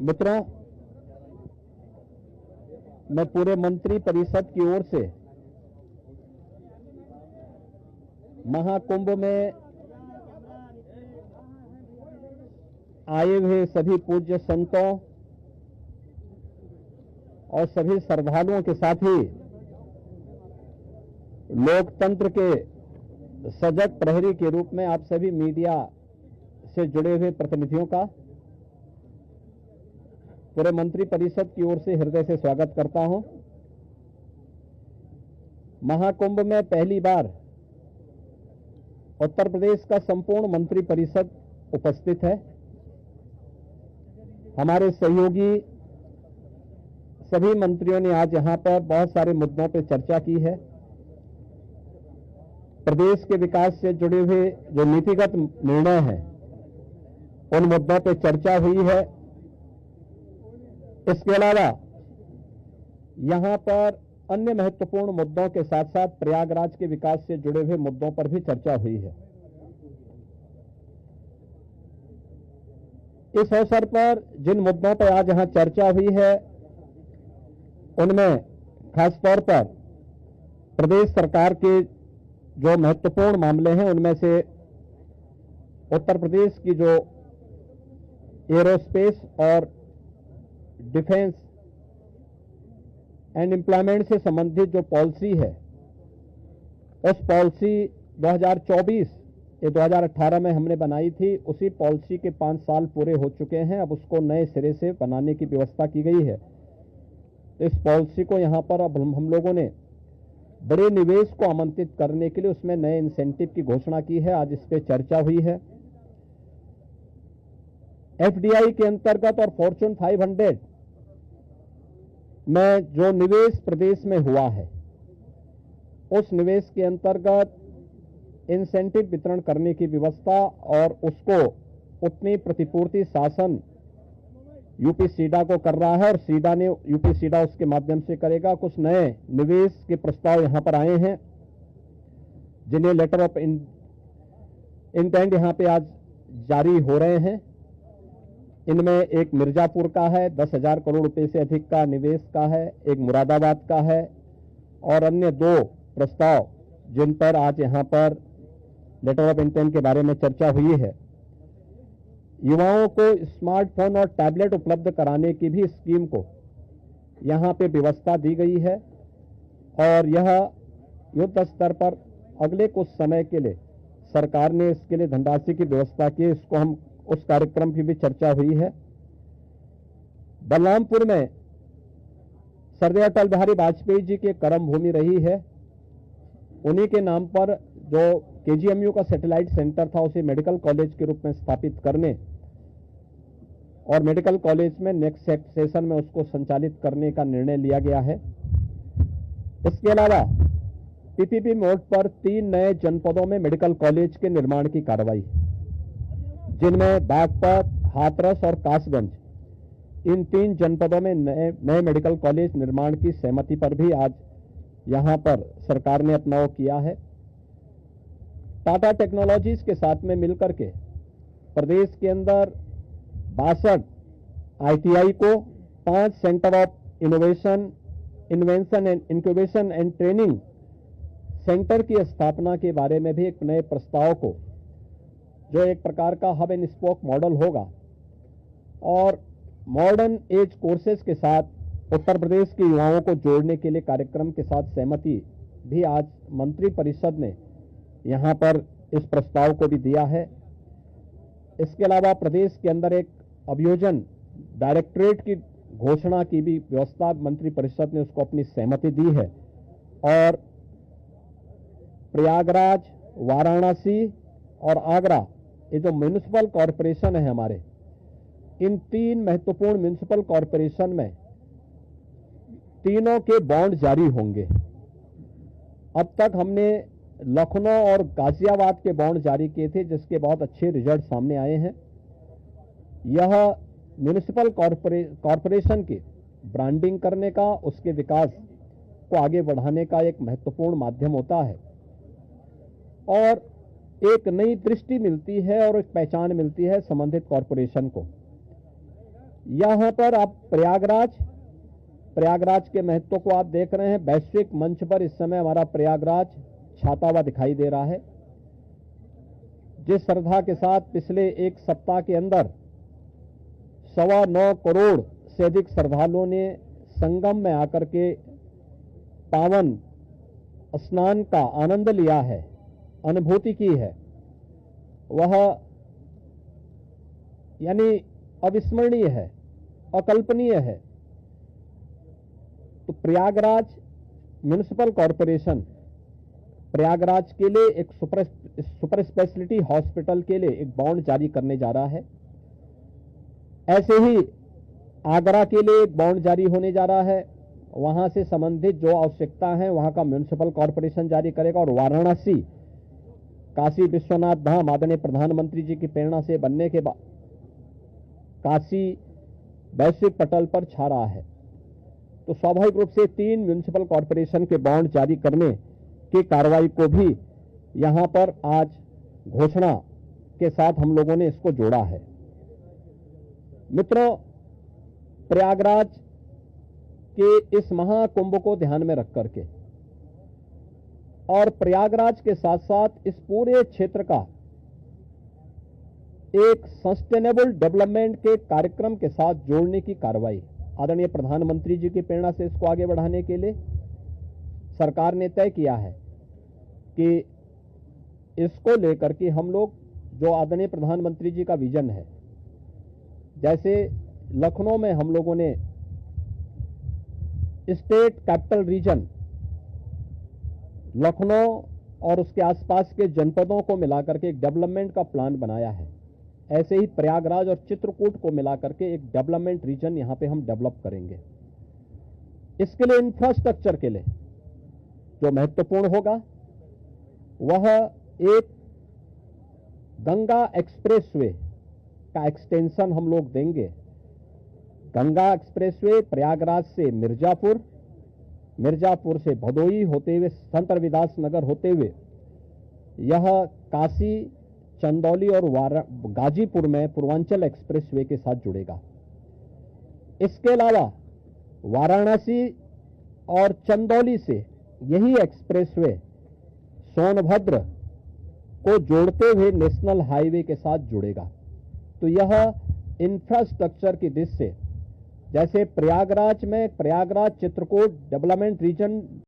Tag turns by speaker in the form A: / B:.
A: मित्रों, मैं पूरे मंत्री परिषद की ओर से महाकुंभ में आए हुए सभी पूज्य संतों और सभी श्रद्धालुओं के साथ ही लोकतंत्र के सजग प्रहरी के रूप में आप सभी मीडिया से जुड़े हुए प्रतिनिधियों का पूरे मंत्री परिषद की ओर से हृदय से स्वागत करता हूं। महाकुंभ में पहली बार उत्तर प्रदेश का संपूर्ण मंत्री परिषद उपस्थित है। हमारे सहयोगी सभी मंत्रियों ने आज यहां पर बहुत सारे मुद्दों पर चर्चा की है। प्रदेश के विकास से जुड़े हुए जो नीतिगत निर्णय हैं उन मुद्दों पर चर्चा हुई है। इसके अलावा यहां पर अन्य महत्वपूर्ण मुद्दों के साथ साथ प्रयागराज के विकास से जुड़े हुए मुद्दों पर भी चर्चा हुई है। इस अवसर पर जिन मुद्दों पर आज यहां चर्चा हुई है उनमें खासतौर पर प्रदेश सरकार के जो महत्वपूर्ण मामले हैं उनमें से उत्तर प्रदेश की जो एरोस्पेस और डिफेंस एंड एम्प्लॉयमेंट से संबंधित जो पॉलिसी है उस पॉलिसी 2018 में हमने बनाई थी। उसी पॉलिसी के 5 साल पूरे हो चुके हैं। अब उसको नए सिरे से बनाने की व्यवस्था की गई है। तो इस पॉलिसी को यहां पर अब हम लोगों ने बड़े निवेश को आमंत्रित करने के लिए उसमें नए इंसेंटिव की घोषणा की है। आज इस पर चर्चा हुई है। एफडीआई के अंतर्गत और फॉर्च्यून 500 में जो निवेश प्रदेश में हुआ है उस निवेश के अंतर्गत इंसेंटिव वितरण करने की व्यवस्था और उसको उतनी प्रतिपूर्ति शासन यूपी सीडा को कर रहा है और सीडा ने यूपी सीडा उसके माध्यम से करेगा। कुछ नए निवेश के प्रस्ताव यहां पर आए हैं जिन्हें लेटर ऑफ इंटेंट यहां पे आज जारी हो रहे हैं। इनमें एक मिर्जापुर का है, 10,000 करोड़ रुपए से अधिक का निवेश का है, एक मुरादाबाद का है और अन्य 2 प्रस्ताव जिन पर आज यहां पर लेटर ऑफ इंटेंट के बारे में चर्चा हुई है। युवाओं को स्मार्टफोन और टैबलेट उपलब्ध कराने की भी स्कीम को यहां पे व्यवस्था दी गई है और यह युद्ध स्तर पर अगले कुछ समय के लिए सरकार ने इसके लिए धनराशि की व्यवस्था की। इसको हम उस कार्यक्रम की भी चर्चा हुई है। बलरामपुर में सरदार अटल बिहारी वाजपेयी जी की कर्म भूमि रही है। उन्हीं के नाम पर जो केजीएमयू का सैटेलाइट सेंटर था उसे मेडिकल कॉलेज के रूप में स्थापित करने और मेडिकल कॉलेज में नेक्स्ट सेशन में उसको संचालित करने का निर्णय लिया गया है। इसके अलावा पीपीपी मोड पर 3 नए जनपदों में मेडिकल कॉलेज के निर्माण की कार्रवाई, जिनमें बागपत, हाथरस और कासगंज, इन 3 जनपदों में नए मेडिकल कॉलेज निर्माण की सहमति पर भी आज यहां पर सरकार ने अपना वो किया है। टाटा टेक्नोलॉजीज के साथ में मिलकर के प्रदेश के अंदर 62 आईटीआई को 5 centre of invention and incubation and training centre की स्थापना के बारे में भी एक नए प्रस्ताव को, जो एक प्रकार का हब एंड स्पोक मॉडल होगा और मॉडर्न एज कोर्सेज के साथ उत्तर प्रदेश के युवाओं को जोड़ने के लिए कार्यक्रम के साथ सहमति भी आज मंत्री परिषद ने यहां पर इस प्रस्ताव को भी दिया है। इसके अलावा प्रदेश के अंदर एक अभियोजन डायरेक्टरेट की घोषणा की भी व्यवस्था मंत्री परिषद ने उसको अपनी सहमति दी है और प्रयागराज, वाराणसी और आगरा, ये जो म्युनिसिपल कॉरपोरेशन है हमारे, इन 3 महत्वपूर्ण म्युनिसिपल कॉरपोरेशन में तीनों के बॉन्ड जारी होंगे। अब तक हमने लखनऊ और गाजियाबाद के बॉन्ड जारी किए थे जिसके बहुत अच्छे रिजल्ट सामने आए हैं। यह म्युनिसिपल कॉरपोरेशन की ब्रांडिंग करने का, उसके विकास को आगे बढ़ाने का एक महत्वपूर्ण माध्यम होता है और एक नई दृष्टि मिलती है और एक पहचान मिलती है संबंधित कॉरपोरेशन को। यहां पर आप प्रयागराज के महत्व को आप देख रहे हैं। वैश्विक मंच पर इस समय हमारा प्रयागराज छाता हुआ दिखाई दे रहा है। जिस श्रद्धा के साथ पिछले एक सप्ताह के अंदर 9.25 करोड़ से अधिक श्रद्धालुओं ने संगम में आकर के पावन स्नान का आनंद लिया है, अनुभूति की है, वह यानी अविस्मरणीय है, अकल्पनीय है। तो प्रयागराज म्युनिसिपल कॉरपोरेशन प्रयागराज के लिए एक सुपर स्पेशलिटी हॉस्पिटल के लिए एक बॉन्ड जारी करने जा रहा है। ऐसे ही आगरा के लिए एक बॉन्ड जारी होने जा रहा है। वहां से संबंधित जो आवश्यकता है वहां का म्युनिसिपल कॉरपोरेशन जारी करेगा। और वाराणसी काशी विश्वनाथ धाम आदरणीय प्रधानमंत्री जी की प्रेरणा से बनने के बाद काशी वैश्विक पटल पर छा रहा है। तो स्वाभाविक रूप से 3 म्युनिसिपल कॉरपोरेशन के बॉन्ड जारी करने की कार्रवाई को भी यहां पर आज घोषणा के साथ हम लोगों ने इसको जोड़ा है। मित्रों, प्रयागराज के इस महाकुंभ को ध्यान में रख करके और प्रयागराज के साथ साथ इस पूरे क्षेत्र का एक सस्टेनेबल डेवलपमेंट के कार्यक्रम के साथ जोड़ने की कार्रवाई आदरणीय प्रधानमंत्री जी की प्रेरणा से इसको आगे बढ़ाने के लिए सरकार ने तय किया है कि इसको लेकर के हम लोग जो आदरणीय प्रधानमंत्री जी का विजन है, जैसे लखनऊ में हम लोगों ने स्टेट कैपिटल रीजन लखनऊ और उसके आसपास के जनपदों को मिलाकर के एक डेवलपमेंट का प्लान बनाया है, ऐसे ही प्रयागराज और चित्रकूट को मिलाकर के एक डेवलपमेंट रीजन यहां पे हम डेवलप करेंगे। इसके लिए इंफ्रास्ट्रक्चर के लिए जो महत्वपूर्ण होगा वह एक गंगा एक्सप्रेसवे का एक्सटेंशन हम लोग देंगे। गंगा एक्सप्रेसवे प्रयागराज से मिर्जापुर से भदोई होते हुए संत रविदास नगर होते हुए यह काशी, चंदौली और गाजीपुर में पूर्वांचल एक्सप्रेसवे के साथ जुड़ेगा। इसके अलावा वाराणसी और चंदौली से यही एक्सप्रेसवे सोनभद्र को जोड़ते हुए नेशनल हाईवे के साथ जुड़ेगा। तो यह इंफ्रास्ट्रक्चर की दृष्टि से जैसे प्रयागराज में प्रयागराज चित्रकूट डेवलपमेंट रीजन